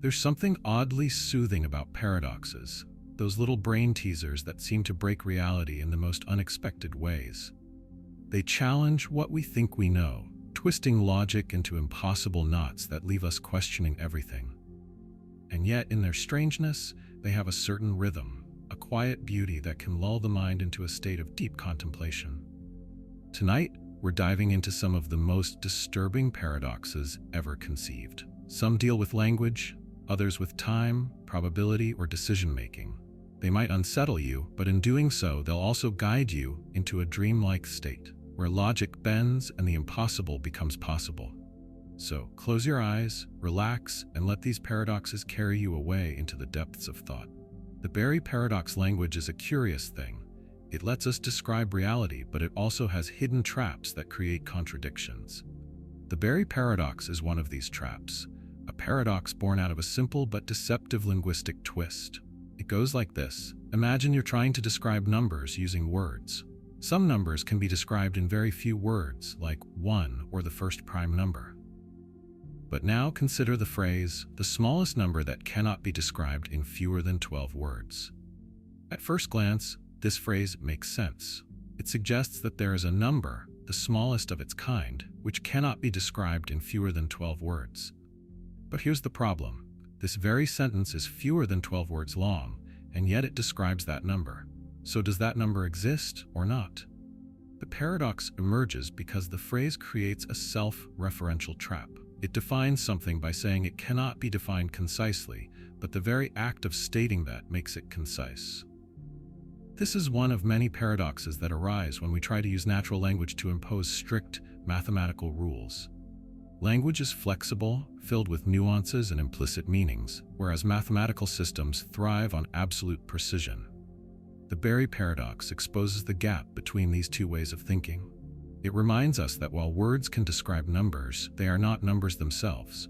There's something oddly soothing about paradoxes, those little brain teasers that seem to break reality in the most unexpected ways. They challenge what we think we know, twisting logic into impossible knots that leave us questioning everything. And yet, in their strangeness, they have a certain rhythm, a quiet beauty that can lull the mind into a state of deep contemplation. Tonight, we're diving into some of the most disturbing paradoxes ever conceived. Some deal with language, others with time, probability, or decision-making. They might unsettle you, but in doing so, they'll also guide you into a dreamlike state, where logic bends and the impossible becomes possible. So, close your eyes, relax, and let these paradoxes carry you away into the depths of thought. The Berry paradox language is a curious thing. It lets us describe reality, but it also has hidden traps that create contradictions. The Berry paradox is one of these traps, a paradox born out of a simple but deceptive linguistic twist. It goes like this. Imagine you're trying to describe numbers using words. Some numbers can be described in very few words, like 1 or the first prime number. But now consider the phrase, the smallest number that cannot be described in fewer than 12 words. At first glance, this phrase makes sense. It suggests that there is a number, the smallest of its kind, which cannot be described in fewer than 12 words. But here's the problem. This very sentence is fewer than 12 words long, and yet it describes that number. So does that number exist or not? The paradox emerges because the phrase creates a self-referential trap. It defines something by saying it cannot be defined concisely, but the very act of stating that makes it concise. This is one of many paradoxes that arise when we try to use natural language to impose strict mathematical rules. Language is flexible, filled with nuances and implicit meanings, whereas mathematical systems thrive on absolute precision. The Berry paradox exposes the gap between these two ways of thinking. It reminds us that while words can describe numbers, they are not numbers themselves,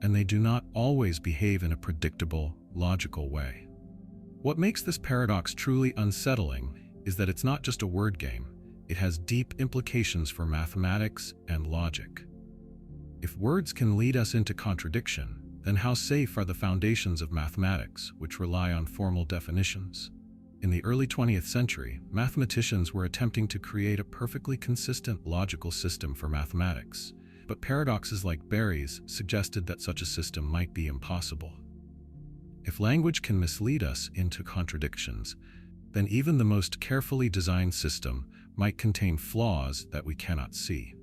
and they do not always behave in a predictable, logical way. What makes this paradox truly unsettling is that it's not just a word game, it has deep implications for mathematics and logic. If words can lead us into contradiction, then how safe are the foundations of mathematics, which rely on formal definitions? In the early 20th century, mathematicians were attempting to create a perfectly consistent logical system for mathematics, but paradoxes like Berry's suggested that such a system might be impossible. If language can mislead us into contradictions, then even the most carefully designed system might contain flaws that we cannot see.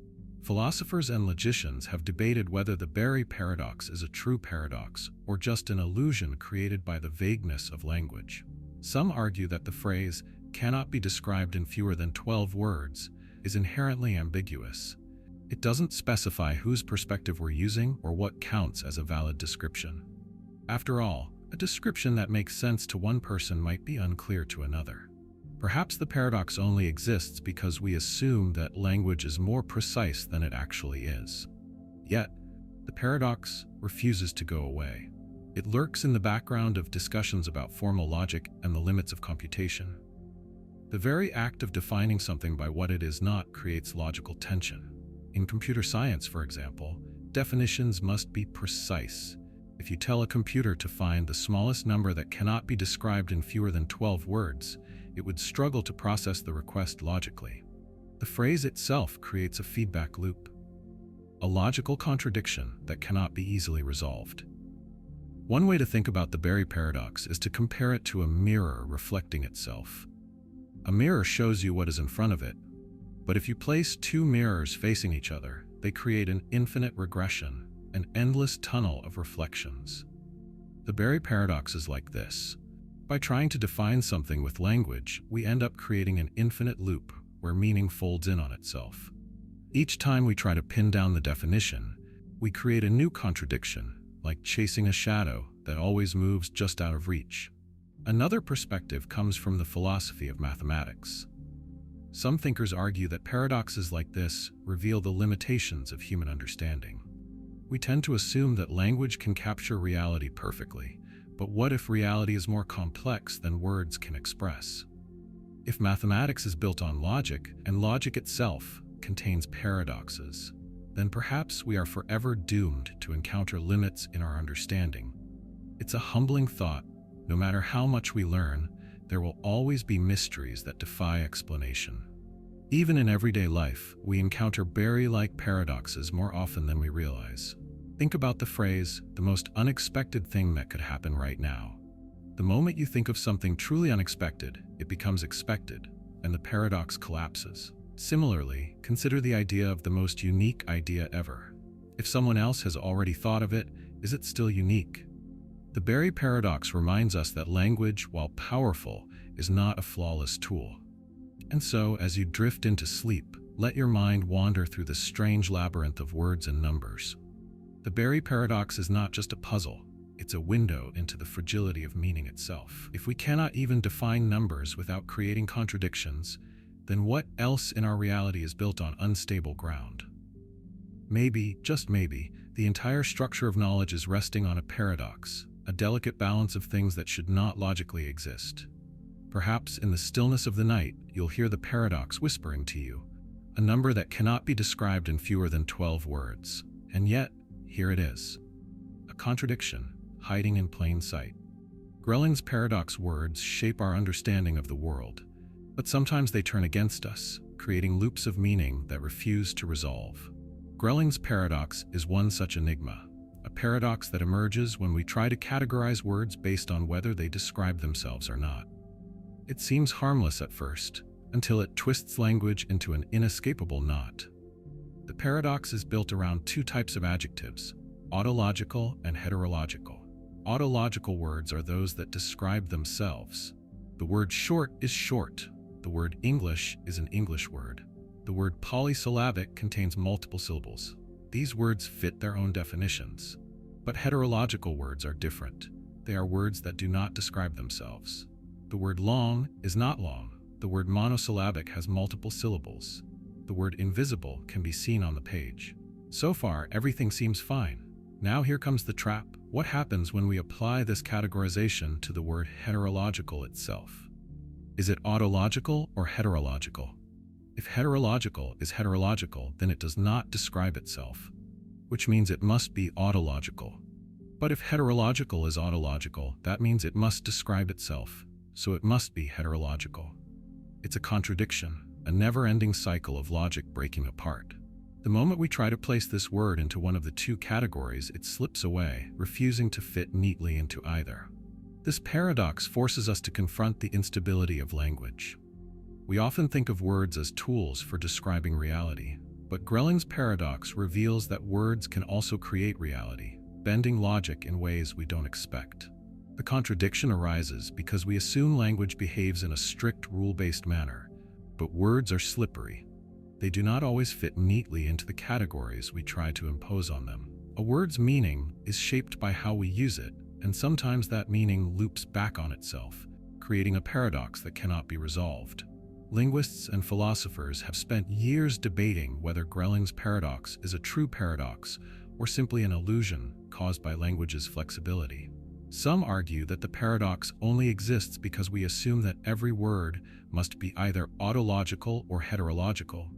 Philosophers and logicians have debated whether the Berry paradox is a true paradox or just an illusion created by the vagueness of language. Some argue that the phrase cannot be described in fewer than 12 words is inherently ambiguous. It doesn't specify whose perspective we're using or what counts as a valid description. After all, a description that makes sense to one person might be unclear to another. Perhaps the paradox only exists because we assume that language is more precise than it actually is. Yet, the paradox refuses to go away. It lurks in the background of discussions about formal logic and the limits of computation. The very act of defining something by what it is not creates logical tension. In computer science, for example, definitions must be precise. If you tell a computer to find the smallest number that cannot be described in fewer than 12 words, it would struggle to process the request logically. The phrase itself creates a feedback loop, a logical contradiction that cannot be easily resolved. One way to think about the Berry paradox is to compare it to a mirror reflecting itself. A mirror shows you what is in front of it, but if you place two mirrors facing each other, they create an infinite regression, an endless tunnel of reflections. The Berry paradox is like this. By trying to define something with language, we end up creating an infinite loop where meaning folds in on itself. Each time we try to pin down the definition, we create a new contradiction, like chasing a shadow that always moves just out of reach. Another perspective comes from the philosophy of mathematics. Some thinkers argue that paradoxes like this reveal the limitations of human understanding. We tend to assume that language can capture reality perfectly, but what if reality is more complex than words can express? If mathematics is built on logic, and logic itself contains paradoxes, then perhaps we are forever doomed to encounter limits in our understanding. It's a humbling thought. No matter how much we learn, there will always be mysteries that defy explanation. Even in everyday life, we encounter berry-like paradoxes more often than we realize. Think about the phrase, the most unexpected thing that could happen right now. The moment you think of something truly unexpected, it becomes expected, and the paradox collapses. Similarly, consider the idea of the most unique idea ever. If someone else has already thought of it, is it still unique? The berry paradox reminds us that language, while powerful, is not a flawless tool. And so, as you drift into sleep, let your mind wander through the strange labyrinth of words and numbers. The berry paradox is not just a puzzle, it's a window into the fragility of meaning itself. If we cannot even define numbers without creating contradictions, then what else in our reality is built on unstable ground? Maybe, just maybe, the entire structure of knowledge is resting on a paradox, a delicate balance of things that should not logically exist. Perhaps in the stillness of the night, you'll hear the paradox whispering to you, a number that cannot be described in fewer than 12 words. And yet, here it is. A contradiction, hiding in plain sight. Grelling's paradox words shape our understanding of the world, but sometimes they turn against us, creating loops of meaning that refuse to resolve. Grelling's paradox is one such enigma, a paradox that emerges when we try to categorize words based on whether they describe themselves or not. It seems harmless at first, until it twists language into an inescapable knot. The paradox is built around two types of adjectives, autological and heterological. Autological words are those that describe themselves. The word short is short. The word English is an English word. The word polysyllabic contains multiple syllables. These words fit their own definitions. But heterological words are different. They are words that do not describe themselves. The word long is not long. The word monosyllabic has multiple syllables. The word invisible can be seen on the page. So far, everything seems fine. Now here comes the trap. What happens when we apply this categorization to the word heterological itself? Is it autological or heterological? If heterological is heterological, then it does not describe itself, which means it must be autological. But if heterological is autological, that means it must describe itself, so it must be heterological. It's a contradiction, a never-ending cycle of logic breaking apart. The moment we try to place this word into one of the two categories, it slips away, refusing to fit neatly into either. This paradox forces us to confront the instability of language. We often think of words as tools for describing reality, but Grelling's paradox reveals that words can also create reality, bending logic in ways we don't expect. The contradiction arises because we assume language behaves in a strict rule-based manner, but words are slippery. They do not always fit neatly into the categories we try to impose on them. A word's meaning is shaped by how we use it, and sometimes that meaning loops back on itself, creating a paradox that cannot be resolved. Linguists and philosophers have spent years debating whether Grelling's paradox is a true paradox or simply an illusion caused by language's flexibility. Some argue that the paradox only exists because we assume that every word must be either autological or heterological.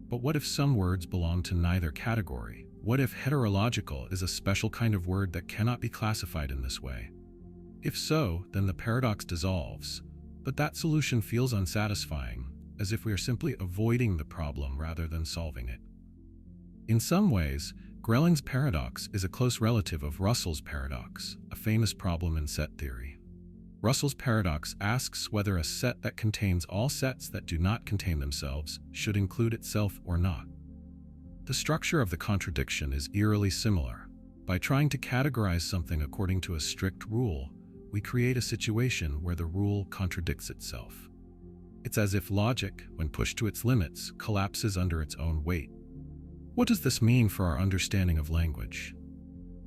But what if some words belong to neither category? What if heterological is a special kind of word that cannot be classified in this way? If so, then the paradox dissolves. But that solution feels unsatisfying, as if we are simply avoiding the problem rather than solving it. In some ways, Grelling's paradox is a close relative of Russell's paradox, a famous problem in set theory. Russell's paradox asks whether a set that contains all sets that do not contain themselves should include itself or not. The structure of the contradiction is eerily similar. By trying to categorize something according to a strict rule, we create a situation where the rule contradicts itself. It's as if logic, when pushed to its limits, collapses under its own weight. What does this mean for our understanding of language?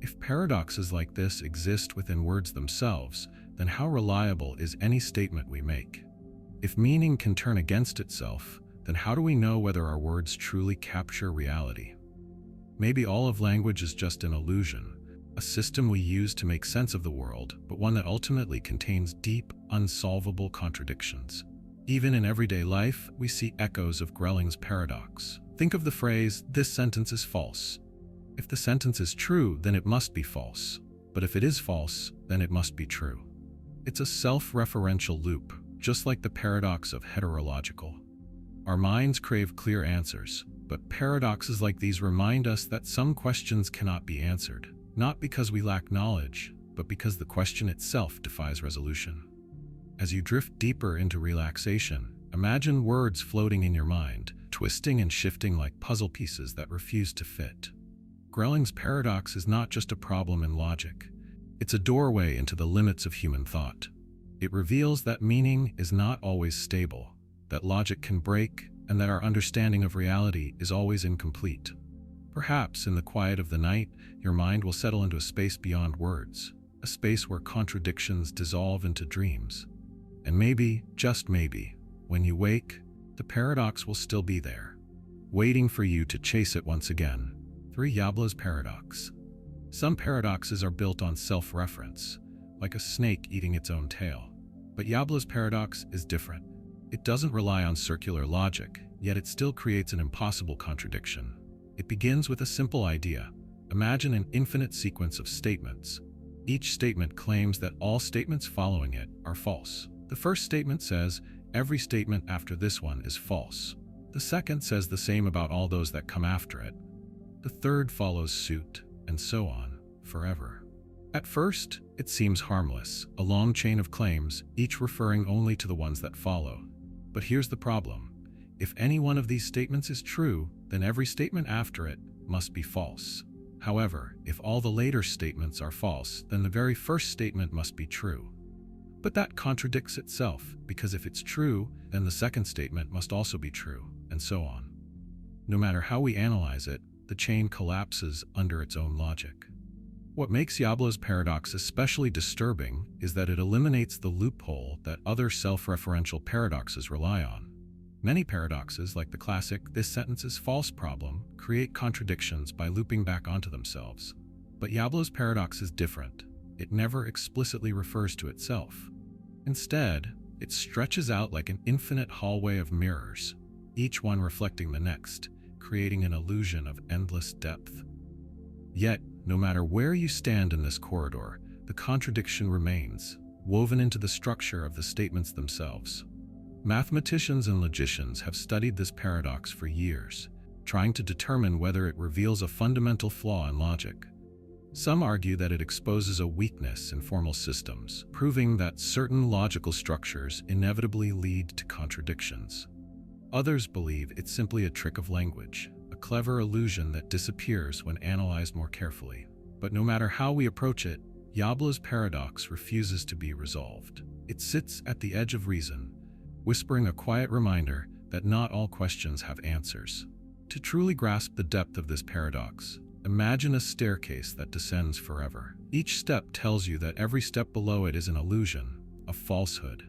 If paradoxes like this exist within words themselves, then how reliable is any statement we make? If meaning can turn against itself, then how do we know whether our words truly capture reality? Maybe all of language is just an illusion, a system we use to make sense of the world, but one that ultimately contains deep, unsolvable contradictions. Even in everyday life, we see echoes of Grelling's paradox. Think of the phrase, "This sentence is false." If the sentence is true, then it must be false. But if it is false, then it must be true. It's a self-referential loop, just like the paradox of heterological. Our minds crave clear answers, but paradoxes like these remind us that some questions cannot be answered, not because we lack knowledge, but because the question itself defies resolution. As you drift deeper into relaxation, imagine words floating in your mind, twisting and shifting like puzzle pieces that refuse to fit. Grelling's paradox is not just a problem in logic. It's a doorway into the limits of human thought. It reveals that meaning is not always stable, that logic can break, and that our understanding of reality is always incomplete. Perhaps in the quiet of the night, your mind will settle into a space beyond words, a space where contradictions dissolve into dreams. And maybe, just maybe, when you wake, the paradox will still be there, waiting for you to chase it once again. 3. Yablo's paradox. Some paradoxes are built on self-reference, like a snake eating its own tail. But Yablo's paradox is different. It doesn't rely on circular logic, yet it still creates an impossible contradiction. It begins with a simple idea. Imagine an infinite sequence of statements. Each statement claims that all statements following it are false. The first statement says, every statement after this one is false. The second says the same about all those that come after it. The third follows suit, and so on, forever. At first, it seems harmless, a long chain of claims, each referring only to the ones that follow. But here's the problem. If any one of these statements is true, then every statement after it must be false. However, if all the later statements are false, then the very first statement must be true. But that contradicts itself, because if it's true, then the second statement must also be true, and so on. No matter how we analyze it, the chain collapses under its own logic. What makes Yablo's paradox especially disturbing is that it eliminates the loophole that other self-referential paradoxes rely on. Many paradoxes, like the classic "this sentence is false" problem, create contradictions by looping back onto themselves. But Yablo's paradox is different. It never explicitly refers to itself. Instead, it stretches out like an infinite hallway of mirrors, each one reflecting the next, creating an illusion of endless depth. Yet, no matter where you stand in this corridor, the contradiction remains, woven into the structure of the statements themselves. Mathematicians and logicians have studied this paradox for years, trying to determine whether it reveals a fundamental flaw in logic. Some argue that it exposes a weakness in formal systems, proving that certain logical structures inevitably lead to contradictions. Others believe it's simply a trick of language, a clever illusion that disappears when analyzed more carefully. But no matter how we approach it, Yablo's paradox refuses to be resolved. It sits at the edge of reason, whispering a quiet reminder that not all questions have answers. To truly grasp the depth of this paradox, imagine a staircase that descends forever. Each step tells you that every step below it is an illusion, a falsehood.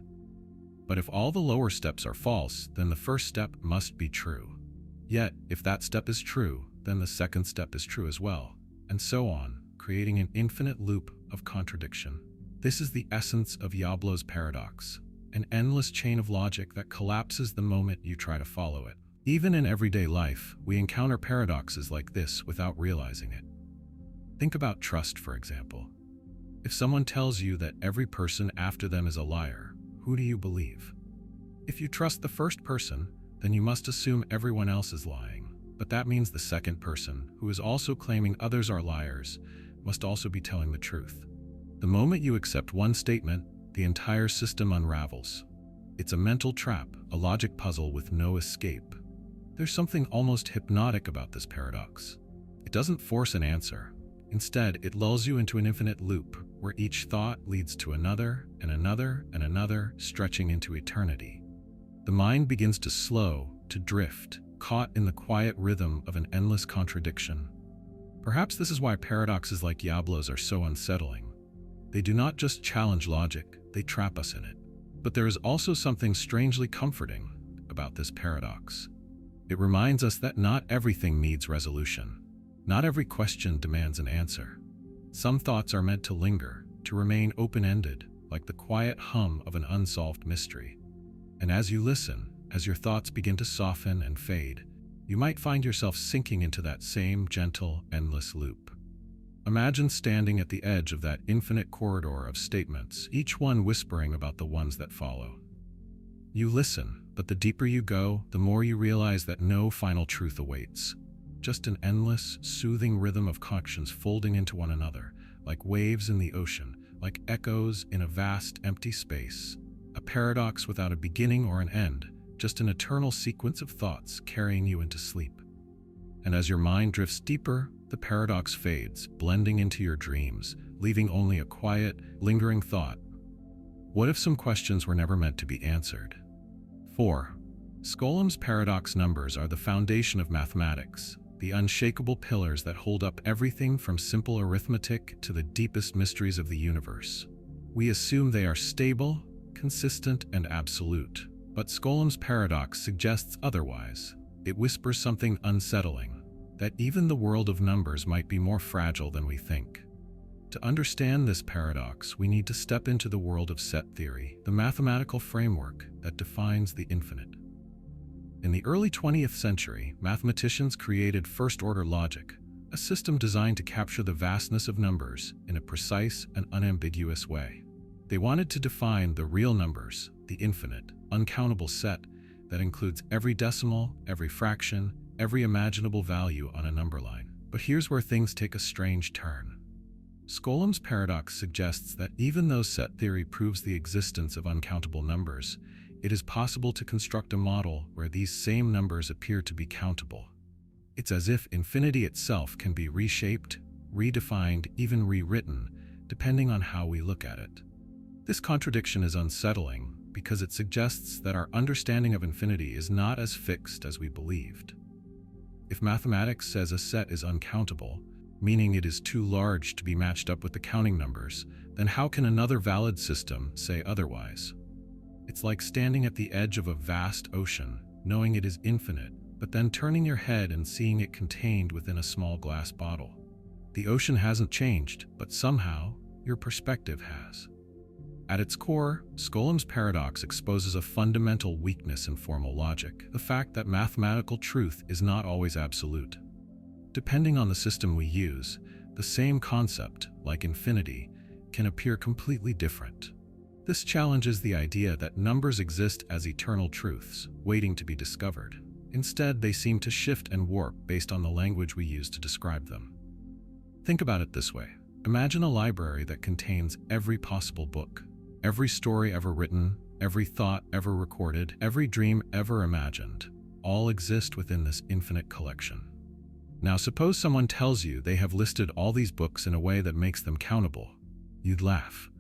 But if all the lower steps are false, then the first step must be true. Yet, if that step is true, then the second step is true as well, and so on, creating an infinite loop of contradiction. This is the essence of Yablo's paradox, an endless chain of logic that collapses the moment you try to follow it. Even in everyday life, we encounter paradoxes like this without realizing it. Think about trust, for example. If someone tells you that every person after them is a liar, who do you believe? If you trust the first person, then you must assume everyone else is lying. But that means the second person, who is also claiming others are liars, must also be telling the truth. The moment you accept one statement, the entire system unravels. It's a mental trap, a logic puzzle with no escape. There's something almost hypnotic about this paradox. It doesn't force an answer. Instead, it lulls you into an infinite loop, where each thought leads to another, and another, and another, stretching into eternity. The mind begins to slow, to drift, caught in the quiet rhythm of an endless contradiction. Perhaps this is why paradoxes like Yablo's are so unsettling. They do not just challenge logic, they trap us in it. But there is also something strangely comforting about this paradox. It reminds us that not everything needs resolution. Not every question demands an answer. Some thoughts are meant to linger, to remain open-ended, like the quiet hum of an unsolved mystery. And as you listen, as your thoughts begin to soften and fade, you might find yourself sinking into that same gentle, endless loop. Imagine standing at the edge of that infinite corridor of statements, each one whispering about the ones that follow. You listen, but the deeper you go, the more you realize that no final truth awaits. Just an endless, soothing rhythm of connections folding into one another, like waves in the ocean, like echoes in a vast, empty space. A paradox without a beginning or an end, just an eternal sequence of thoughts carrying you into sleep. And as your mind drifts deeper, the paradox fades, blending into your dreams, leaving only a quiet, lingering thought. What if some questions were never meant to be answered? 4. Skolem's paradox numbers are the foundation of mathematics, the unshakable pillars that hold up everything from simple arithmetic to the deepest mysteries of the universe. We assume they are stable, consistent, and absolute. But Skolem's paradox suggests otherwise. It whispers something unsettling, that even the world of numbers might be more fragile than we think. To understand this paradox, we need to step into the world of set theory, the mathematical framework that defines the infinite. In the early 20th century, mathematicians created first-order logic, a system designed to capture the vastness of numbers in a precise and unambiguous way. They wanted to define the real numbers, the infinite, uncountable set that includes every decimal, every fraction, every imaginable value on a number line. But here's where things take a strange turn. Skolem's paradox suggests that even though set theory proves the existence of uncountable numbers, it is possible to construct a model where these same numbers appear to be countable. It's as if infinity itself can be reshaped, redefined, even rewritten, depending on how we look at it. This contradiction is unsettling because it suggests that our understanding of infinity is not as fixed as we believed. If mathematics says a set is uncountable, meaning it is too large to be matched up with the counting numbers, then how can another valid system say otherwise? It's like standing at the edge of a vast ocean, knowing it is infinite, but then turning your head and seeing it contained within a small glass bottle. The ocean hasn't changed, but somehow your perspective has. At its core, Skolem's paradox exposes a fundamental weakness in formal logic, the fact that mathematical truth is not always absolute. Depending on the system we use, the same concept, like infinity, can appear completely different. This challenges the idea that numbers exist as eternal truths, waiting to be discovered. Instead, they seem to shift and warp based on the language we use to describe them. Think about it this way. Imagine a library that contains every possible book. Every story ever written, every thought ever recorded, every dream ever imagined, all exist within this infinite collection. Now suppose someone tells you they have listed all these books in a way that makes them countable. You'd laugh.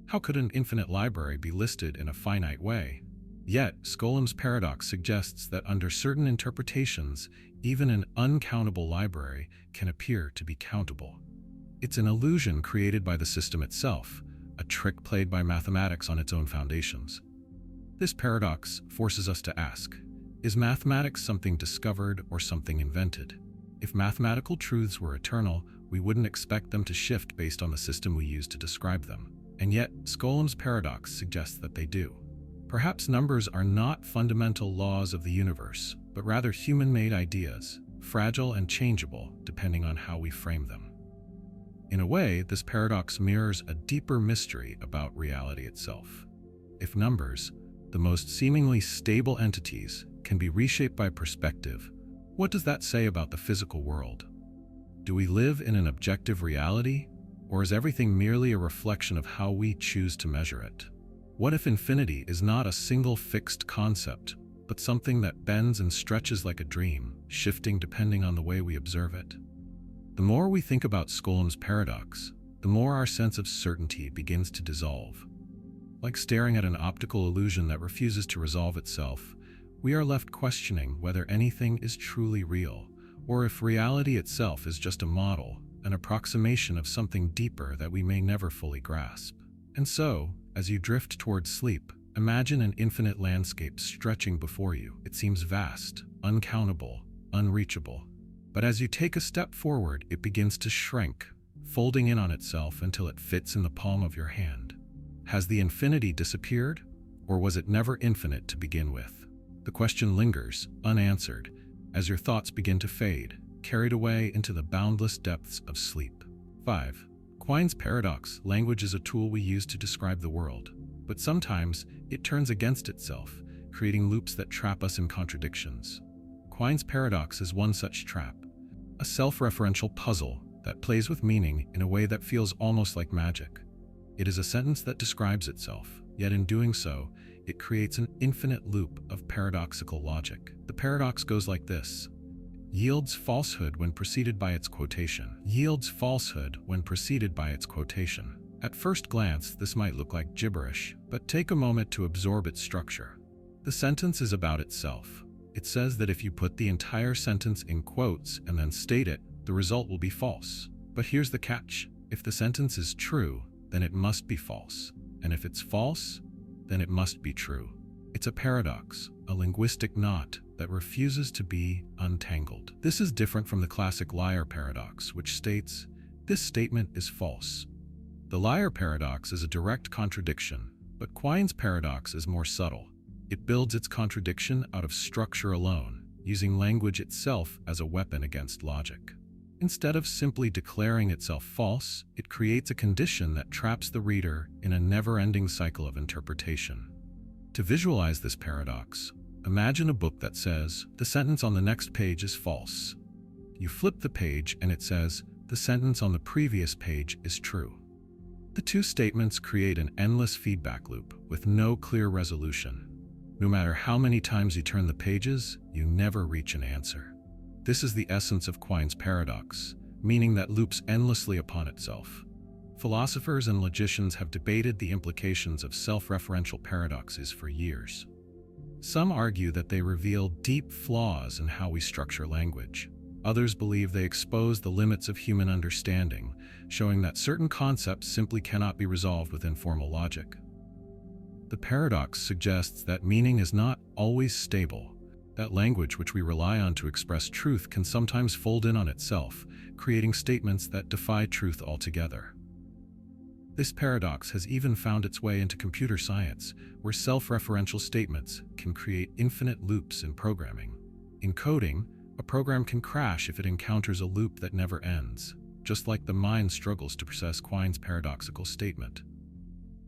How could an infinite library be listed in a finite way? Yet, Skolem's paradox suggests that under certain interpretations, even an uncountable library can appear to be countable. It's an illusion created by the system itself, a trick played by mathematics on its own foundations. This paradox forces us to ask, is mathematics something discovered or something invented? If mathematical truths were eternal, we wouldn't expect them to shift based on the system we use to describe them. And yet, Skolem's paradox suggests that they do. Perhaps numbers are not fundamental laws of the universe, but rather human-made ideas, fragile and changeable depending on how we frame them. In a way, this paradox mirrors a deeper mystery about reality itself. If numbers, the most seemingly stable entities, can be reshaped by perspective, what does that say about the physical world? Do we live in an objective reality, or is everything merely a reflection of how we choose to measure it? What if infinity is not a single fixed concept, but something that bends and stretches like a dream, shifting depending on the way we observe it? The more we think about Skolem's paradox, the more our sense of certainty begins to dissolve. Like staring at an optical illusion that refuses to resolve itself, we are left questioning whether anything is truly real, or if reality itself is just a model, an approximation of something deeper that we may never fully grasp. And so, as you drift towards sleep, imagine an infinite landscape stretching before you. It seems vast, uncountable, unreachable. But as you take a step forward, it begins to shrink, folding in on itself until it fits in the palm of your hand. Has the infinity disappeared, or was it never infinite to begin with? The question lingers, unanswered, as your thoughts begin to fade, carried away into the boundless depths of sleep. 5. Quine's paradox. Language is a tool we use to describe the world, but sometimes it turns against itself, creating loops that trap us in contradictions. Quine's paradox is one such trap, a self-referential puzzle that plays with meaning in a way that feels almost like magic. It is a sentence that describes itself, yet in doing so, it creates an infinite loop of paradoxical logic. The paradox goes like this: yields falsehood when preceded by its quotation. Yields falsehood when preceded by its quotation. At first glance, this might look like gibberish, but take a moment to absorb its structure. The sentence is about itself. It says that if you put the entire sentence in quotes and then state it, the result will be false. But here's the catch. If the sentence is true, then it must be false. And if it's false, then it must be true. It's a paradox, a linguistic knot that refuses to be untangled. This is different from the classic liar paradox, which states, this statement is false. The liar paradox is a direct contradiction, but Quine's paradox is more subtle. It builds its contradiction out of structure alone, using language itself as a weapon against logic. Instead of simply declaring itself false, it creates a condition that traps the reader in a never-ending cycle of interpretation. To visualize this paradox, imagine a book that says, the sentence on the next page is false. You flip the page and it says, the sentence on the previous page is true. The two statements create an endless feedback loop with no clear resolution. No matter how many times you turn the pages, you never reach an answer. This is the essence of Quine's paradox, meaning that loops endlessly upon itself. Philosophers and logicians have debated the implications of self-referential paradoxes for years. Some argue that they reveal deep flaws in how we structure language. Others believe they expose the limits of human understanding, showing that certain concepts simply cannot be resolved within formal logic. The paradox suggests that meaning is not always stable, that language which we rely on to express truth can sometimes fold in on itself, creating statements that defy truth altogether. This paradox has even found its way into computer science, where self-referential statements can create infinite loops in programming. In coding, a program can crash if it encounters a loop that never ends, just like the mind struggles to process Quine's paradoxical statement.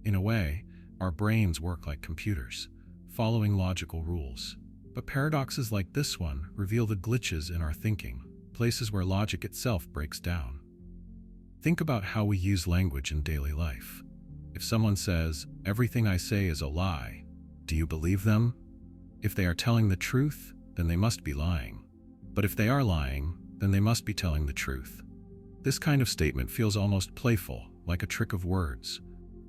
In a way, our brains work like computers, following logical rules. But paradoxes like this one reveal the glitches in our thinking, places where logic itself breaks down. Think about how we use language in daily life. If someone says, everything I say is a lie, do you believe them? If they are telling the truth, then they must be lying. But if they are lying, then they must be telling the truth. This kind of statement feels almost playful, like a trick of words.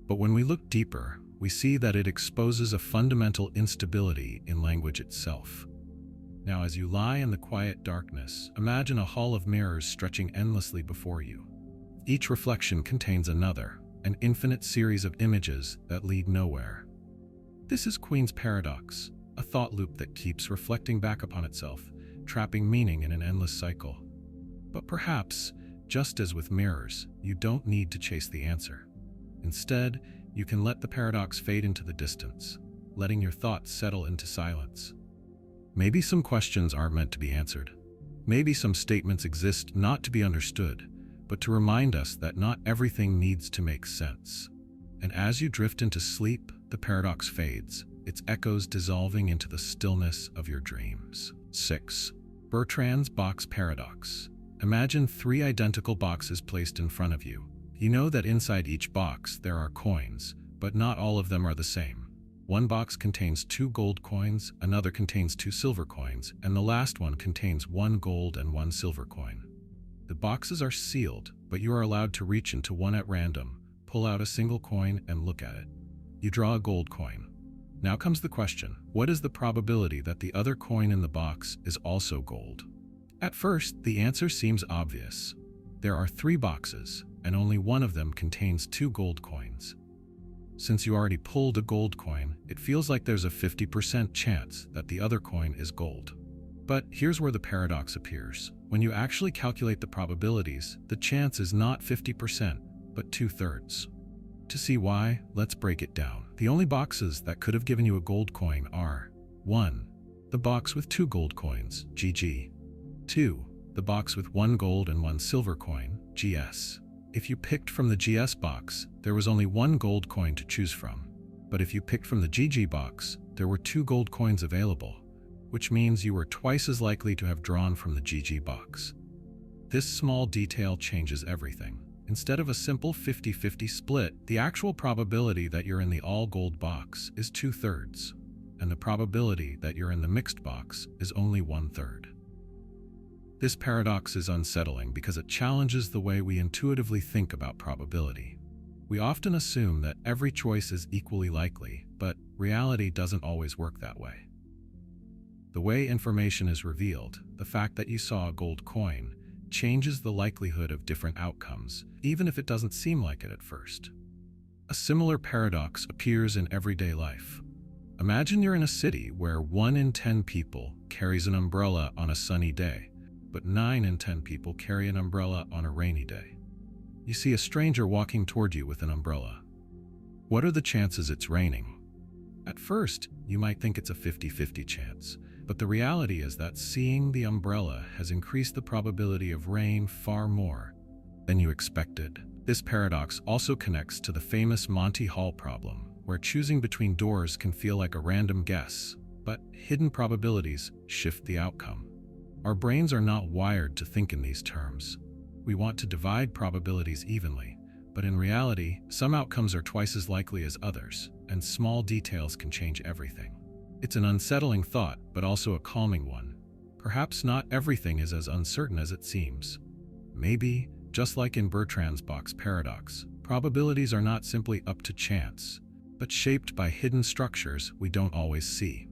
But when we look deeper, we see that it exposes a fundamental instability in language itself. Now, as you lie in the quiet darkness, imagine a hall of mirrors stretching endlessly before you. Each reflection contains another, an infinite series of images that lead nowhere. This is Quine's paradox, a thought loop that keeps reflecting back upon itself, trapping meaning in an endless cycle. But perhaps, just as with mirrors, you don't need to chase the answer. Instead, you can let the paradox fade into the distance, letting your thoughts settle into silence. Maybe some questions aren't meant to be answered. Maybe some statements exist not to be understood, but to remind us that not everything needs to make sense. And as you drift into sleep, the paradox fades, its echoes dissolving into the stillness of your dreams. 6. Bertrand's box paradox. Imagine 3 identical boxes placed in front of you. You know that inside each box there are coins, but not all of them are the same. One box contains 2 gold coins, another contains 2 silver coins, and the last one contains 1 gold and 1 silver coin. The boxes are sealed, but you are allowed to reach into one at random, pull out a single coin, and look at it. You draw a gold coin. Now comes the question, what is the probability that the other coin in the box is also gold? At first, the answer seems obvious. There are 3 boxes, and only one of them contains 2 gold coins. Since you already pulled a gold coin, it feels like there's a 50% chance that the other coin is gold. But here's where the paradox appears. When you actually calculate the probabilities, the chance is not 50%, but 2/3. To see why, let's break it down. The only boxes that could have given you a gold coin are 1. The box with 2 gold coins, GG. 2. The box with 1 gold and 1 silver coin, GS. If you picked from the GS box, there was only one gold coin to choose from. But if you picked from the GG box, there were 2 gold coins available, which means you were twice as likely to have drawn from the GG box. This small detail changes everything. Instead of a simple 50-50 split, the actual probability that you're in the all-gold box is 2/3, and the probability that you're in the mixed box is only 1/3. This paradox is unsettling because it challenges the way we intuitively think about probability. We often assume that every choice is equally likely, but reality doesn't always work that way. The way information is revealed, the fact that you saw a gold coin, changes the likelihood of different outcomes, even if it doesn't seem like it at first. A similar paradox appears in everyday life. Imagine you're in a city where 1 in 10 people carries an umbrella on a sunny day, but 9 in 10 people carry an umbrella on a rainy day. You see a stranger walking toward you with an umbrella. What are the chances it's raining? At first, you might think it's a 50-50 chance, but the reality is that seeing the umbrella has increased the probability of rain far more than you expected. This paradox also connects to the famous Monty Hall problem, where choosing between doors can feel like a random guess, but hidden probabilities shift the outcome. Our brains are not wired to think in these terms. We want to divide probabilities evenly, but in reality, some outcomes are twice as likely as others, and small details can change everything. It's an unsettling thought, but also a calming one. Perhaps not everything is as uncertain as it seems. Maybe, just like in Bertrand's box paradox, probabilities are not simply up to chance, but shaped by hidden structures we don't always see.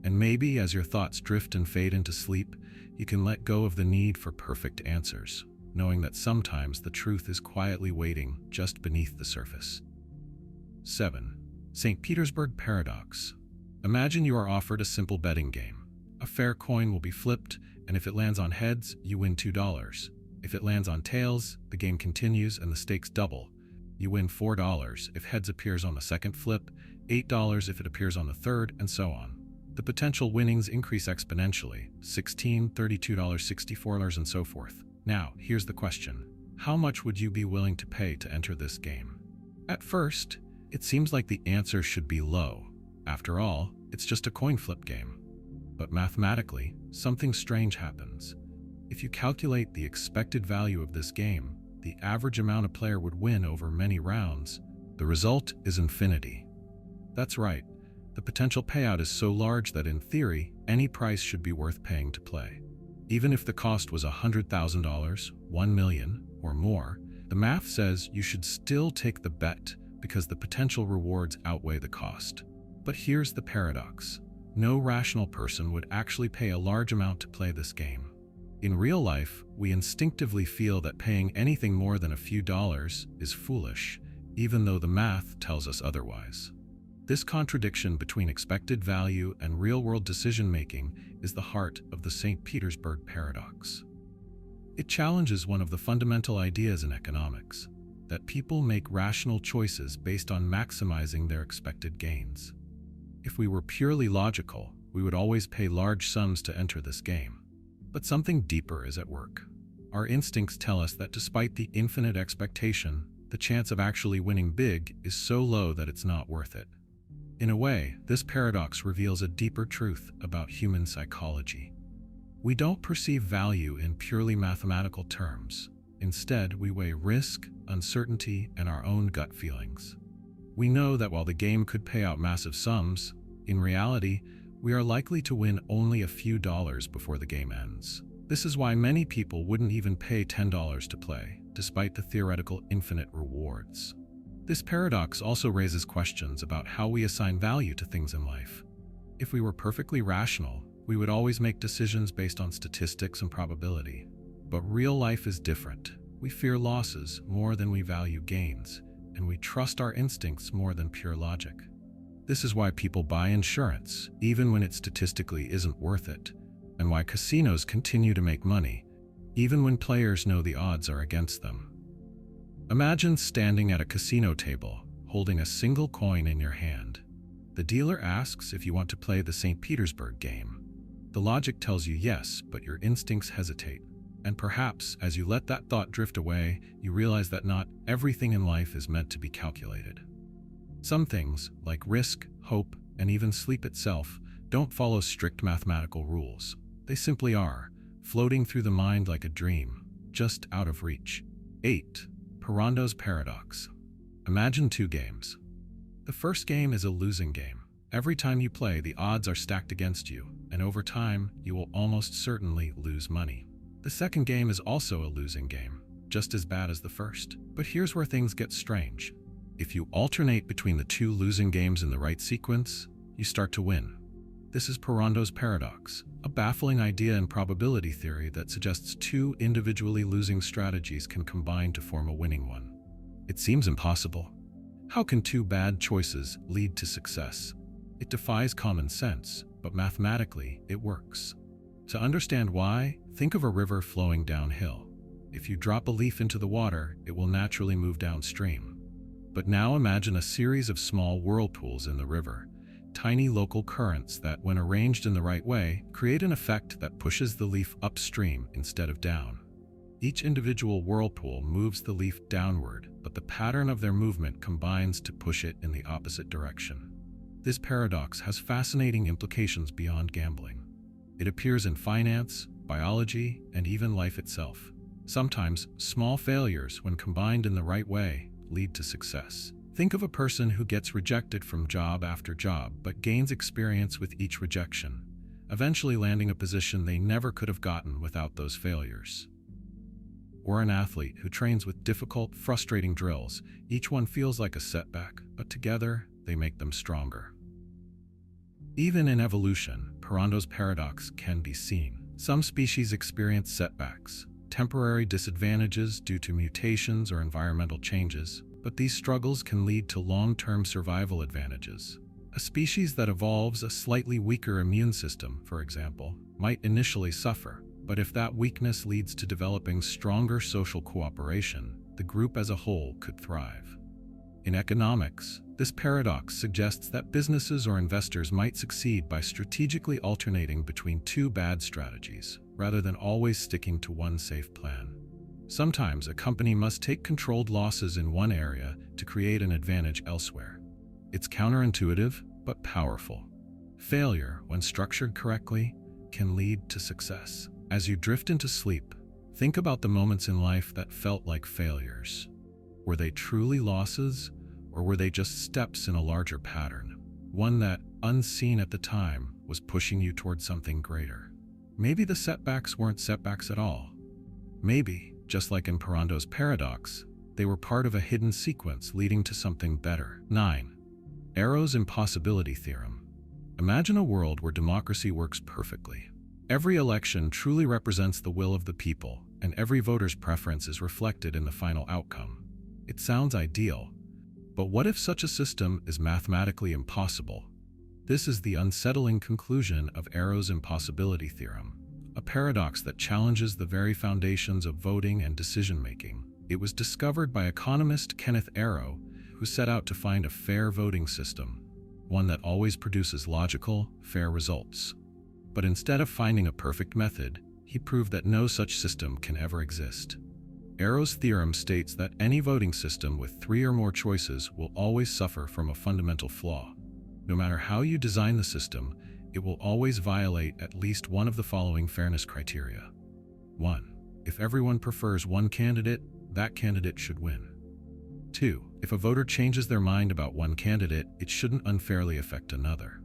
And maybe as your thoughts drift and fade into sleep, you can let go of the need for perfect answers, knowing that sometimes the truth is quietly waiting just beneath the surface. 7. St. Petersburg Paradox. Imagine you are offered a simple betting game. A fair coin will be flipped, and if it lands on heads, you win $2. If it lands on tails, the game continues and the stakes double. You win $4 if heads appears on the second flip, $8 if it appears on the third, and so on. The potential winnings increase exponentially, $16, $32, $64, and so forth. Now, here's the question. How much would you be willing to pay to enter this game? At first, it seems like the answer should be low. After all, it's just a coin flip game. But mathematically, something strange happens. If you calculate the expected value of this game, the average amount a player would win over many rounds, the result is infinity. That's right. The potential payout is so large that in theory, any price should be worth paying to play. Even if the cost was $100,000, $1 million, or more, the math says you should still take the bet because the potential rewards outweigh the cost. But here's the paradox. No rational person would actually pay a large amount to play this game. In real life, we instinctively feel that paying anything more than a few dollars is foolish, even though the math tells us otherwise. This contradiction between expected value and real-world decision-making is the heart of the St. Petersburg paradox. It challenges one of the fundamental ideas in economics, that people make rational choices based on maximizing their expected gains. If we were purely logical, we would always pay large sums to enter this game. But something deeper is at work. Our instincts tell us that despite the infinite expectation, the chance of actually winning big is so low that it's not worth it. In a way, this paradox reveals a deeper truth about human psychology. We don't perceive value in purely mathematical terms. Instead, we weigh risk, uncertainty, and our own gut feelings. We know that while the game could pay out massive sums, in reality, we are likely to win only a few dollars before the game ends. This is why many people wouldn't even pay $10 to play, despite the theoretical infinite rewards. This paradox also raises questions about how we assign value to things in life. If we were perfectly rational, we would always make decisions based on statistics and probability. But real life is different. We fear losses more than we value gains, and we trust our instincts more than pure logic. This is why people buy insurance, even when it statistically isn't worth it, and why casinos continue to make money, even when players know the odds are against them. Imagine standing at a casino table, holding a single coin in your hand. The dealer asks if you want to play the St. Petersburg game. The logic tells you yes, but your instincts hesitate. And perhaps, as you let that thought drift away, you realize that not everything in life is meant to be calculated. Some things, like risk, hope, and even sleep itself, don't follow strict mathematical rules. They simply are, floating through the mind like a dream, just out of reach. 8. Parando's paradox. Imagine two games. The first game is a losing game. Every time you play, the odds are stacked against you, and over time, you will almost certainly lose money. The second game is also a losing game, just as bad as the first. But here's where things get strange. If you alternate between the two losing games in the right sequence, you start to win. This is Parando's paradox, a baffling idea in probability theory that suggests two individually losing strategies can combine to form a winning one. It seems impossible. How can two bad choices lead to success? It defies common sense, but mathematically, it works. To understand why, think of a river flowing downhill. If you drop a leaf into the water, it will naturally move downstream. But now imagine a series of small whirlpools in the river, tiny local currents that, when arranged in the right way, create an effect that pushes the leaf upstream instead of down. Each individual whirlpool moves the leaf downward, but the pattern of their movement combines to push it in the opposite direction. This paradox has fascinating implications beyond gambling. It appears in finance, biology, and even life itself. Sometimes, small failures, when combined in the right way, lead to success. Think of a person who gets rejected from job after job but gains experience with each rejection, eventually landing a position they never could have gotten without those failures. Or an athlete who trains with difficult, frustrating drills. Each one feels like a setback, but together, they make them stronger. Even in evolution, Parando's paradox can be seen. Some species experience setbacks, temporary disadvantages due to mutations or environmental changes, but these struggles can lead to long-term survival advantages. A species that evolves a slightly weaker immune system, for example, might initially suffer, but if that weakness leads to developing stronger social cooperation, the group as a whole could thrive. In economics, this paradox suggests that businesses or investors might succeed by strategically alternating between two bad strategies, rather than always sticking to one safe plan. Sometimes a company must take controlled losses in one area to create an advantage elsewhere. It's counterintuitive, but powerful. Failure, when structured correctly, can lead to success. As you drift into sleep, think about the moments in life that felt like failures. Were they truly losses, or were they just steps in a larger pattern? One that, unseen at the time, was pushing you toward something greater. Maybe the setbacks weren't setbacks at all. Maybe, just like in Parando's paradox, they were part of a hidden sequence leading to something better. 9. Arrow's impossibility theorem. Imagine a world where democracy works perfectly. Every election truly represents the will of the people, and every voter's preference is reflected in the final outcome. It sounds ideal, but what if such a system is mathematically impossible? This is the unsettling conclusion of Arrow's impossibility theorem, a paradox that challenges the very foundations of voting and decision-making. It was discovered by economist Kenneth Arrow, who set out to find a fair voting system, one that always produces logical, fair results. But instead of finding a perfect method, he proved that no such system can ever exist. Arrow's theorem states that any voting system with 3 or more choices will always suffer from a fundamental flaw. No matter how you design the system, it will always violate at least one of the following fairness criteria. 1. If everyone prefers one candidate, that candidate should win. 2. If a voter changes their mind about one candidate, it shouldn't unfairly affect another.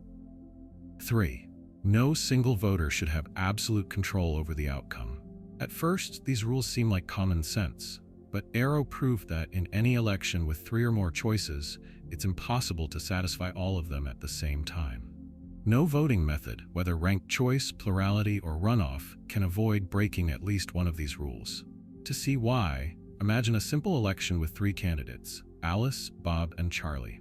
3. No single voter should have absolute control over the outcome. At first, these rules seem like common sense, but Arrow proved that in any election with 3 or more choices, it's impossible to satisfy all of them at the same time. No voting method, whether ranked choice, plurality, or runoff, can avoid breaking at least one of these rules. To see why, imagine a simple election with 3 candidates: Alice, Bob, and Charlie.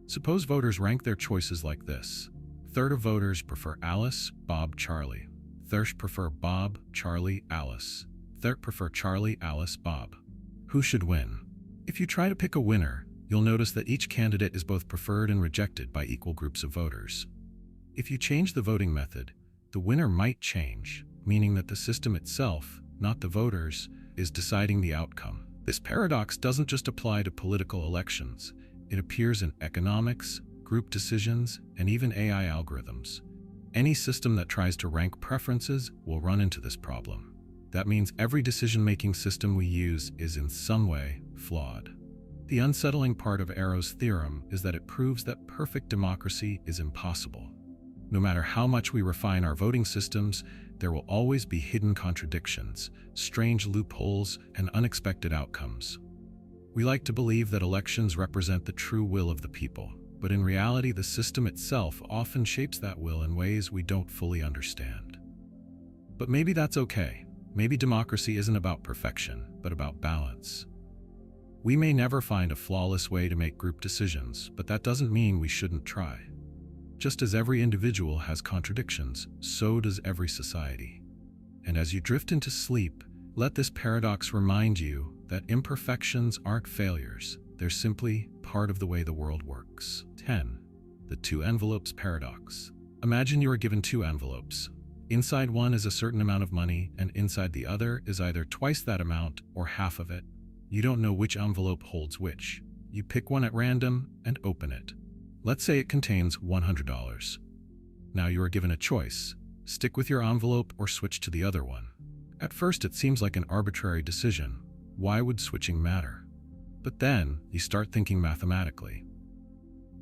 Suppose voters rank their choices like this. Third of voters prefer Alice, Bob, Charlie. Third prefer Bob, Charlie, Alice. Third prefer Charlie, Alice, Bob. Who should win? If you try to pick a winner, you'll notice that each candidate is both preferred and rejected by equal groups of voters. If you change the voting method, the winner might change, meaning that the system itself, not the voters, is deciding the outcome. This paradox doesn't just apply to political elections. It appears in economics, group decisions, and even AI algorithms. Any system that tries to rank preferences will run into this problem. That means every decision-making system we use is in some way flawed. The unsettling part of Arrow's theorem is that it proves that perfect democracy is impossible. No matter how much we refine our voting systems, there will always be hidden contradictions, strange loopholes, and unexpected outcomes. We like to believe that elections represent the true will of the people, but in reality, the system itself often shapes that will in ways we don't fully understand. But maybe that's okay. Maybe democracy isn't about perfection, but about balance. We may never find a flawless way to make group decisions, but that doesn't mean we shouldn't try. Just as every individual has contradictions, so does every society. And as you drift into sleep, let this paradox remind you that imperfections aren't failures. They're simply part of the way the world works. 10. The two envelopes paradox. Imagine you are given two envelopes. Inside one is a certain amount of money, and inside the other is either twice that amount or half of it. You don't know which envelope holds which. You pick one at random and open it. Let's say it contains $100. Now you are given a choice. Stick with your envelope or switch to the other one. At first it seems like an arbitrary decision. Why would switching matter? But then you start thinking mathematically.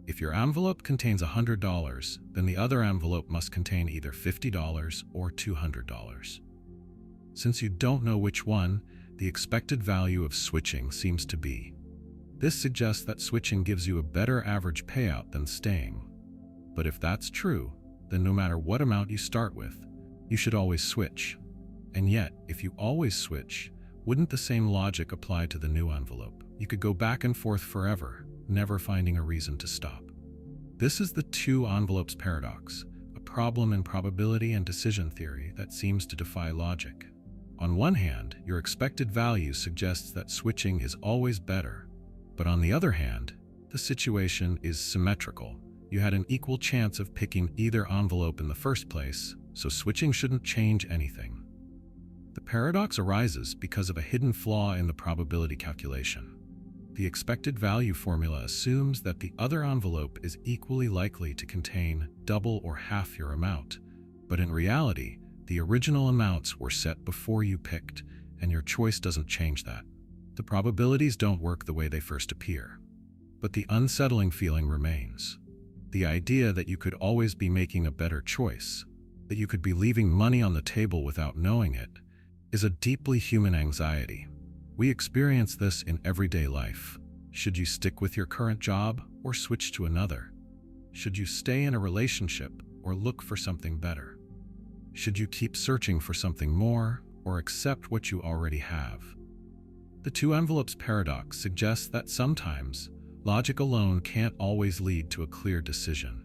If your envelope contains $100, then the other envelope must contain either $50 or $200. Since you don't know which one, the expected value of switching seems to be. This suggests that switching gives you a better average payout than staying. But if that's true, then no matter what amount you start with, you should always switch. And yet, if you always switch, wouldn't the same logic apply to the new envelope? You could go back and forth forever, never finding a reason to stop. This is the two envelopes paradox, a problem in probability and decision theory that seems to defy logic. On one hand, your expected value suggests that switching is always better, but on the other hand, the situation is symmetrical. You had an equal chance of picking either envelope in the first place, so switching shouldn't change anything. The paradox arises because of a hidden flaw in the probability calculation. The expected value formula assumes that the other envelope is equally likely to contain double or half your amount, but in reality, the original amounts were set before you picked, and your choice doesn't change that. The probabilities don't work the way they first appear, but the unsettling feeling remains. The idea that you could always be making a better choice, that you could be leaving money on the table without knowing it, is a deeply human anxiety. We experience this in everyday life. Should you stick with your current job or switch to another? Should you stay in a relationship or look for something better? Should you keep searching for something more or accept what you already have? The two envelopes paradox suggests that sometimes logic alone can't always lead to a clear decision.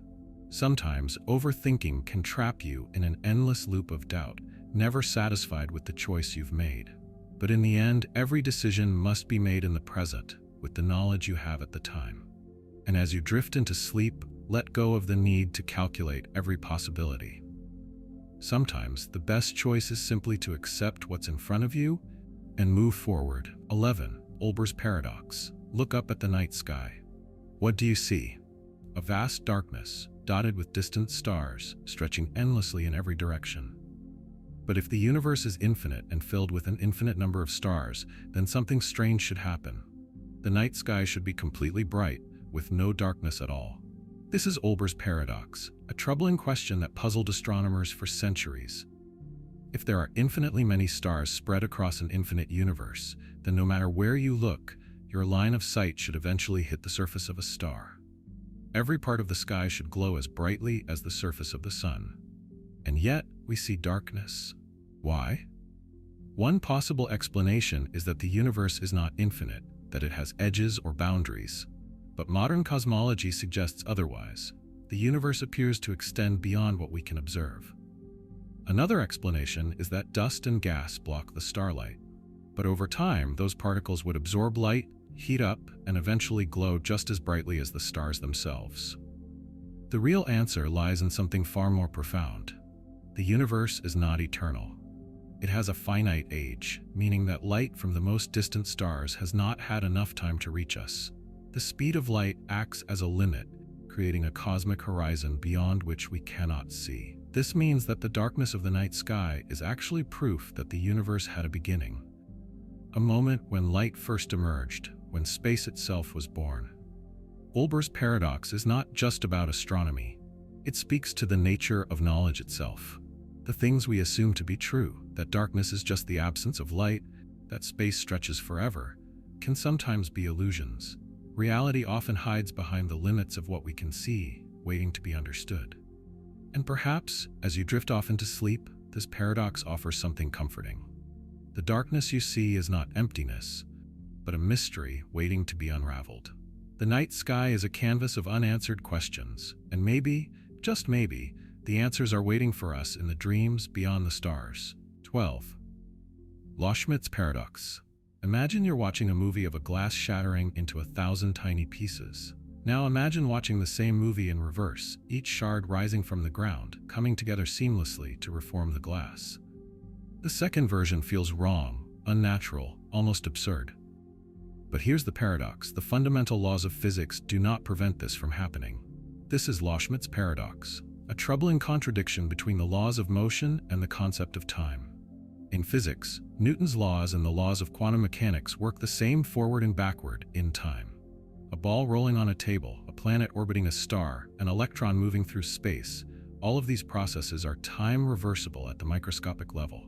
Sometimes overthinking can trap you in an endless loop of doubt, never satisfied with the choice you've made. But in the end, every decision must be made in the present, with the knowledge you have at the time. And as you drift into sleep, let go of the need to calculate every possibility. Sometimes the best choice is simply to accept what's in front of you and move forward. 11. Olber's paradox. Look up at the night sky. What do you see? A vast darkness, dotted with distant stars, stretching endlessly in every direction. But if the universe is infinite and filled with an infinite number of stars, then something strange should happen. The night sky should be completely bright, with no darkness at all. This is Olber's paradox, a troubling question that puzzled astronomers for centuries. If there are infinitely many stars spread across an infinite universe, then no matter where you look, your line of sight should eventually hit the surface of a star. Every part of the sky should glow as brightly as the surface of the sun. And yet, we see darkness. Why? One possible explanation is that the universe is not infinite, that it has edges or boundaries. But modern cosmology suggests otherwise. The universe appears to extend beyond what we can observe. Another explanation is that dust and gas block the starlight. But over time, those particles would absorb light, heat up, and eventually glow just as brightly as the stars themselves. The real answer lies in something far more profound. The universe is not eternal. It has a finite age, meaning that light from the most distant stars has not had enough time to reach us. The speed of light acts as a limit, creating a cosmic horizon beyond which we cannot see. This means that the darkness of the night sky is actually proof that the universe had a beginning. A moment when light first emerged, when space itself was born. Olber's paradox is not just about astronomy. It speaks to the nature of knowledge itself. The things we assume to be true, that darkness is just the absence of light, that space stretches forever, can sometimes be illusions. Reality often hides behind the limits of what we can see, waiting to be understood. And perhaps, as you drift off into sleep, this paradox offers something comforting. The darkness you see is not emptiness, but a mystery waiting to be unraveled. The night sky is a canvas of unanswered questions, and maybe, just maybe, the answers are waiting for us in the dreams beyond the stars. 12. Loschmidt's paradox. Imagine you're watching a movie of a glass shattering into 1,000 tiny pieces. Now imagine watching the same movie in reverse, each shard rising from the ground, coming together seamlessly to reform the glass. The second version feels wrong, unnatural, almost absurd. But here's the paradox: the fundamental laws of physics do not prevent this from happening. This is Loschmidt's paradox, a troubling contradiction between the laws of motion and the concept of time. In physics, Newton's laws and the laws of quantum mechanics work the same forward and backward in time. A ball rolling on a table, a planet orbiting a star, an electron moving through space, all of these processes are time reversible at the microscopic level.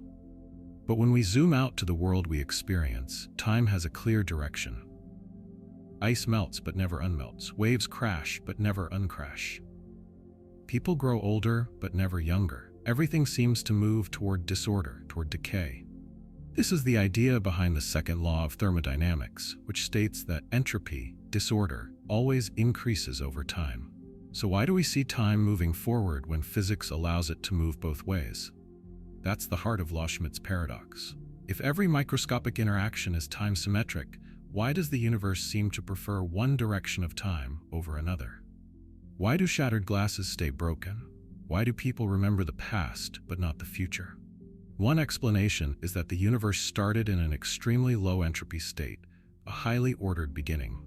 But when we zoom out to the world we experience, time has a clear direction. Ice melts but never unmelts. Waves crash but never uncrash. People grow older but never younger. Everything seems to move toward disorder, toward decay. This is the idea behind the second law of thermodynamics, which states that entropy, disorder, always increases over time. So why do we see time moving forward when physics allows it to move both ways? That's the heart of Loschmidt's paradox. If every microscopic interaction is time-symmetric, why does the universe seem to prefer one direction of time over another? Why do shattered glasses stay broken? Why do people remember the past but not the future? One explanation is that the universe started in an extremely low entropy state, a highly ordered beginning.